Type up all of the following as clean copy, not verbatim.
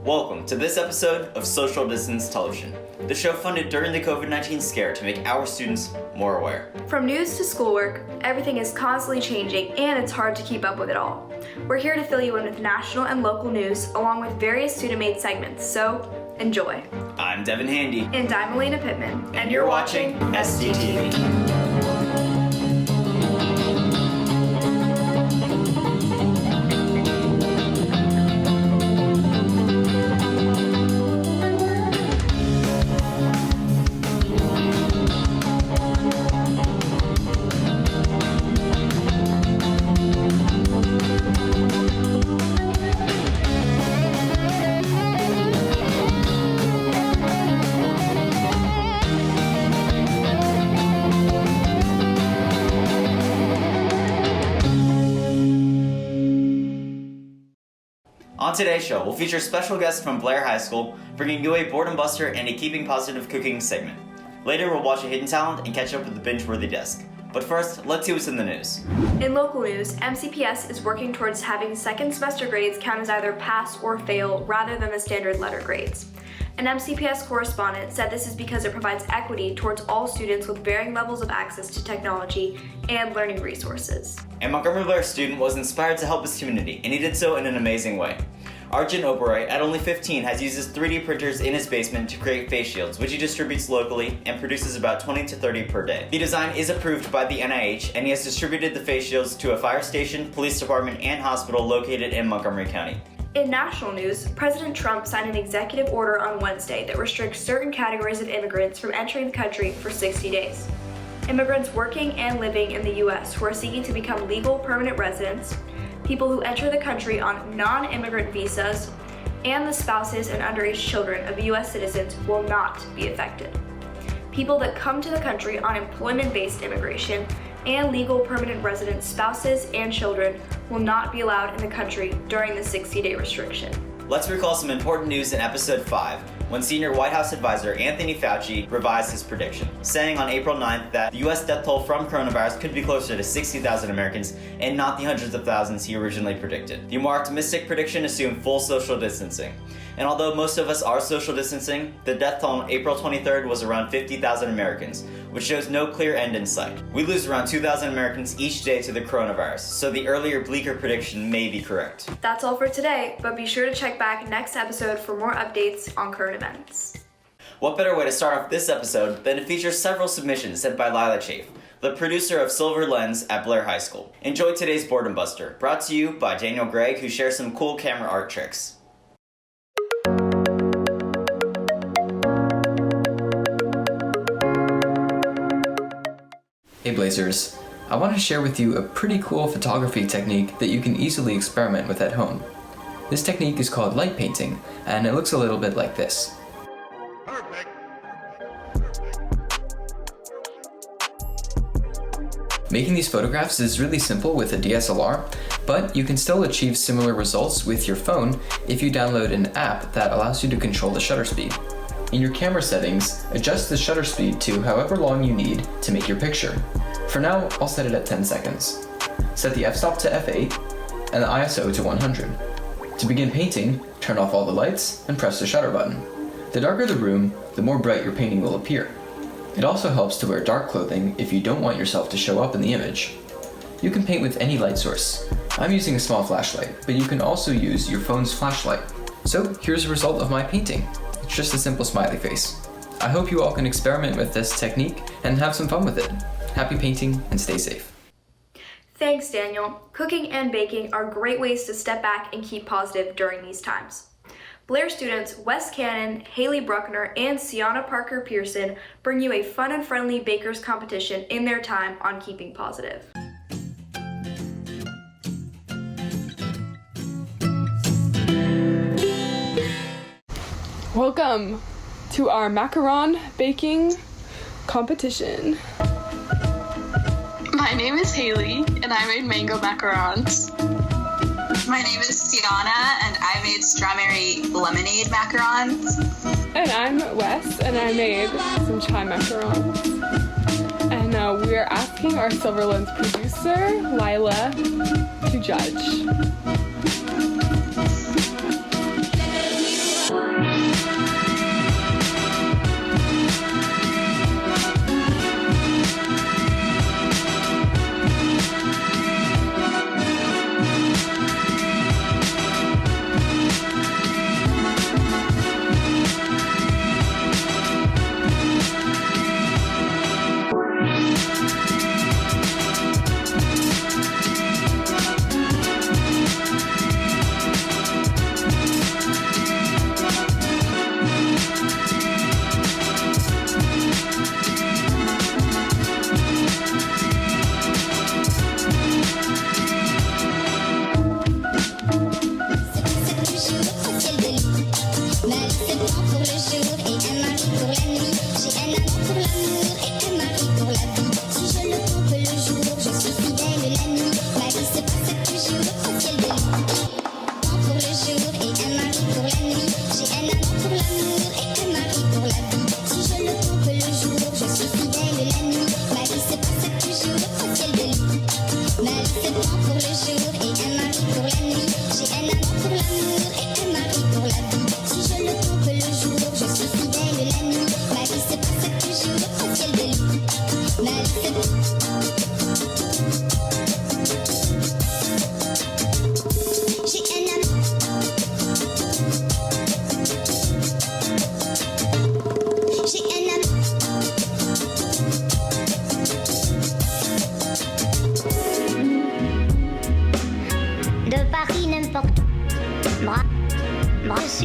Welcome to this episode of Social Distance Television, the show funded during the COVID-19 scare to make our students more aware. From news to schoolwork, everything is constantly changing and it's hard to keep up with it all. We're here to fill you in with national and local news along with various student-made segments, so enjoy. I'm Devin Handy. And I'm Elena Pittman. And you're watching SDTV. On today's show, we'll feature special guests from Blair High School, bringing you a boredom buster and a keeping positive cooking segment. Later, we'll watch a hidden talent and catch up with the binge-worthy desk. But first, let's see what's in the news. In local news, MCPS is working towards having second semester grades count as either pass or fail rather than the standard letter grades. An MCPS correspondent said this is because it provides equity towards all students with varying levels of access to technology and learning resources. A Montgomery Blair student was inspired to help his community, and he did so in an amazing way. Arjun Oberoi, at only 15, has used his 3D printers in his basement to create face shields, which he distributes locally and produces about 20 to 30 per day. The design is approved by the NIH, and he has distributed the face shields to a fire station, police department, and hospital located in Montgomery County. In national news, President Trump signed an executive order on Wednesday that restricts certain categories of immigrants from entering the country for 60 days. Immigrants working and living in the U.S. who are seeking to become legal permanent residents, people who enter the country on non-immigrant visas, and the spouses and underage children of U.S. citizens will not be affected. People that come to the country on employment-based immigration and legal permanent resident spouses and children will not be allowed in the country during the 60-day restriction. Let's recall some important news in episode 5, when senior White House advisor Anthony Fauci revised his prediction, saying on April 9th that the U.S. death toll from coronavirus could be closer to 60,000 Americans and not the hundreds of thousands he originally predicted. The more optimistic prediction assumed full social distancing. And although most of us are social distancing, the death toll on April 23rd was around 50,000 Americans, which shows no clear end in sight. We lose around 2,000 Americans each day to the coronavirus, so the earlier, bleaker prediction may be correct. That's all for today, but be sure to check back next episode for more updates on current events. What better way to start off this episode than to feature several submissions sent by Lila Chafe, the producer of Silver Lens at Blair High School. Enjoy today's Boredom Buster, brought to you by Daniel Gregg, who shares some cool camera art tricks. Hey Blazers, I want to share with you a pretty cool photography technique that you can easily experiment with at home. This technique is called light painting, and it looks a little bit like this. Perfect. Making these photographs is really simple with a DSLR, but you can still achieve similar results with your phone if you download an app that allows you to control the shutter speed. In your camera settings, adjust the shutter speed to however long you need to make your picture. For now, I'll set it at 10 seconds. Set the f-stop to f8 and the ISO to 100. To begin painting, turn off all the lights and press the shutter button. The darker the room, the more bright your painting will appear. It also helps to wear dark clothing if you don't want yourself to show up in the image. You can paint with any light source. I'm using a small flashlight, but you can also use your phone's flashlight. So here's the result of my painting. It's just a simple smiley face. I hope you all can experiment with this technique and have some fun with it. Happy painting and stay safe. Thanks, Daniel. Cooking and baking are great ways to step back and keep positive during these times. Blair students Wes Cannon, Haley Bruckner, and Sienna Parker Pearson bring you a fun and friendly bakers competition in their time on keeping positive. Welcome to our macaron baking competition. My name is Haley, and I made mango macarons. My name is Sienna, and I made strawberry lemonade macarons. And I'm Wes, and I made some chai macarons. And we are asking our Silver Lens producer, Lila, to judge.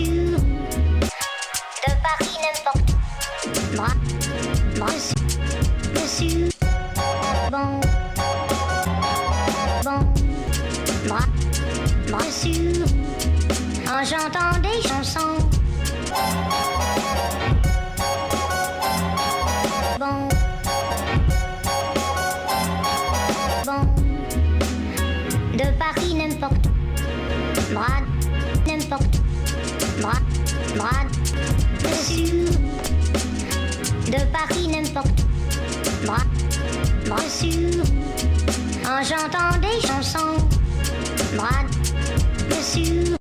sûr, de Paris n'importe où. Moi, je suis bon, moi, je suis en chantant des chansons. Bon, de Paris n'importe où. Moi, n'importe où. Moi, je suis de Paris n'importe où. Moi, je suis en chantant des chansons. Moi, je suis.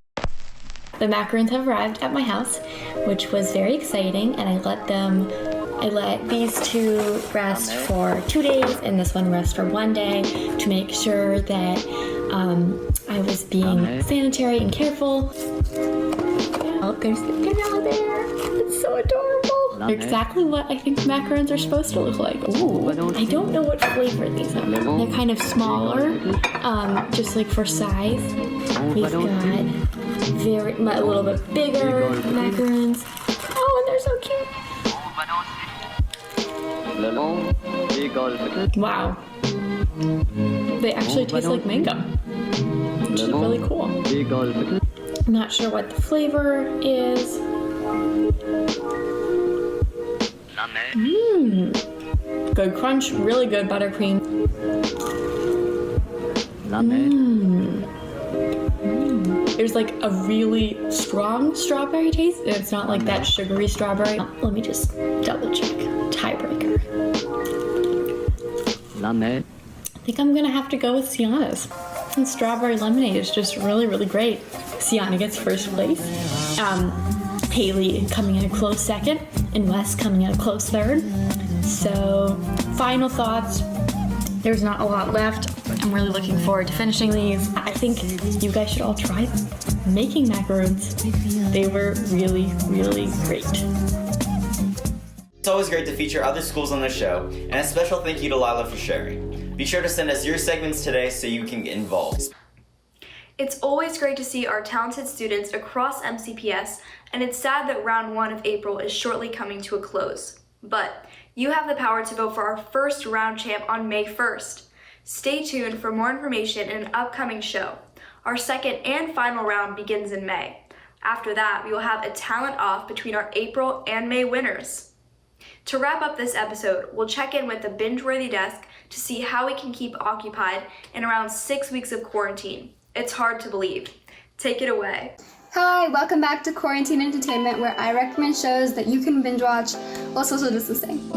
The macarons have arrived at my house, which was very exciting, and I let these two rest for 2 days and this one rest for 1 day to make sure that I was being sanitary and careful. Oh, they're out there. It's so adorable. They're exactly what I think macarons are supposed to look like. Ooh, I don't know what flavor these are. They're kind of smaller, just like for size. We've got a little bit bigger macarons. Oh, and they're so cute. Wow. They actually taste like mango, which is really cool. I'm not sure what the flavor is. Good crunch, really good buttercream. There's like a really strong strawberry taste. It's not like that sugary strawberry. Let me just double check. Tiebreaker. I think I'm gonna have to go with Sienna's. And strawberry lemonade is just really, really great. Sienna gets first place. Haley coming in a close second, and Wes coming in a close third. So, final thoughts. There's not a lot left. I'm really looking forward to finishing these. I think you guys should all try making macarons. They were really, really great. It's always great to feature other schools on the show, and a special thank you to Lila for sharing. Be sure to send us your segments today so you can get involved. It's always great to see our talented students across MCPS, and it's sad that round 1 of April is shortly coming to a close. But you have the power to vote for our first round champ on May 1st. Stay tuned for more information in an upcoming show. Our second and final round begins in May. After that, we will have a talent off between our April and May winners. To wrap up this episode, we'll check in with the binge-worthy desk to see how we can keep occupied in around 6 weeks of quarantine. It's hard to believe. Take it away. Hi, welcome back to Quarantine Entertainment, where I recommend shows that you can binge watch while social distancing.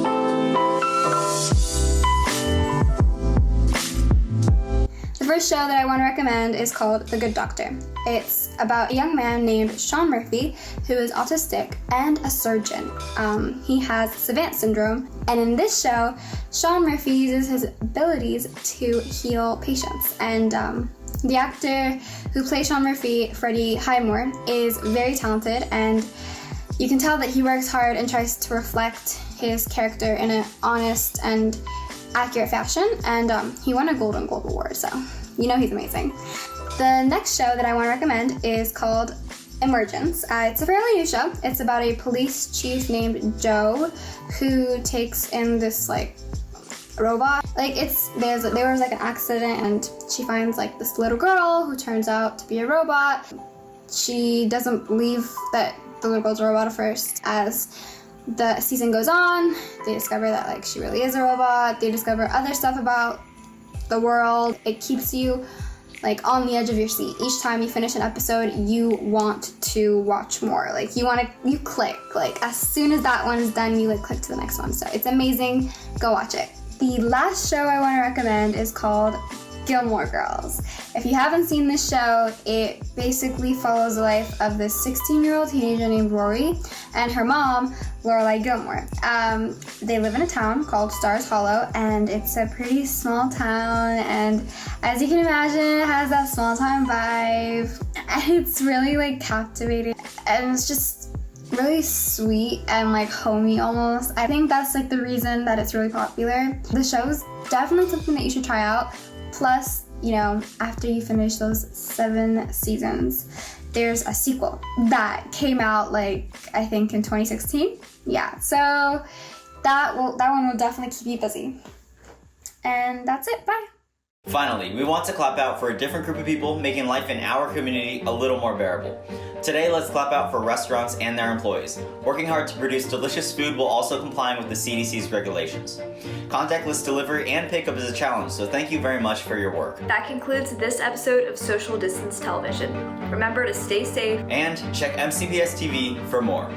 The first show that I want to recommend is called The Good Doctor. It's about a young man named Sean Murphy who is autistic and a surgeon. He has Savant syndrome, and in this show, Sean Murphy uses his abilities to heal patients. And the actor who plays Sean Murphy, Freddie Highmore, is very talented, and you can tell that he works hard and tries to reflect his character in an honest and accurate fashion, and he won a Golden Globe Award, so you know he's amazing. The next show that I want to recommend is called Emergence. It's a fairly new show. It's about a police chief named Joe who takes in this robot. There was an accident, and she finds this little girl who turns out to be a robot. She doesn't believe that the little girl's a robot at first. As the season goes on, they discover that she really is a robot. They discover other stuff about the world. It keeps you on the edge of your seat. Each time you finish an episode, you want to watch more. You click. As soon as that one's done, you click to the next one. So it's amazing. Go watch it. The last show I want to recommend is called Gilmore Girls. If you haven't seen this show, it basically follows the life of this 16-year-old teenager named Rory and her mom, Lorelai Gilmore. They live in a town called Stars Hollow, and it's a pretty small town, and as you can imagine, it has that small town vibe, and it's really captivating, and it's just really sweet and homey almost. I think that's the reason that it's really popular. The show is definitely something that you should try out. Plus, after you finish those 7 seasons, there's a sequel that came out I think in 2016. Yeah, so that one will definitely keep you busy. And that's it. Bye. Finally, we want to clap out for a different group of people making life in our community a little more bearable. Today, let's clap out for restaurants and their employees, working hard to produce delicious food while also complying with the CDC's regulations. Contactless delivery and pickup is a challenge, so thank you very much for your work. That concludes this episode of Social Distance Television. Remember to stay safe and check MCPS TV for more.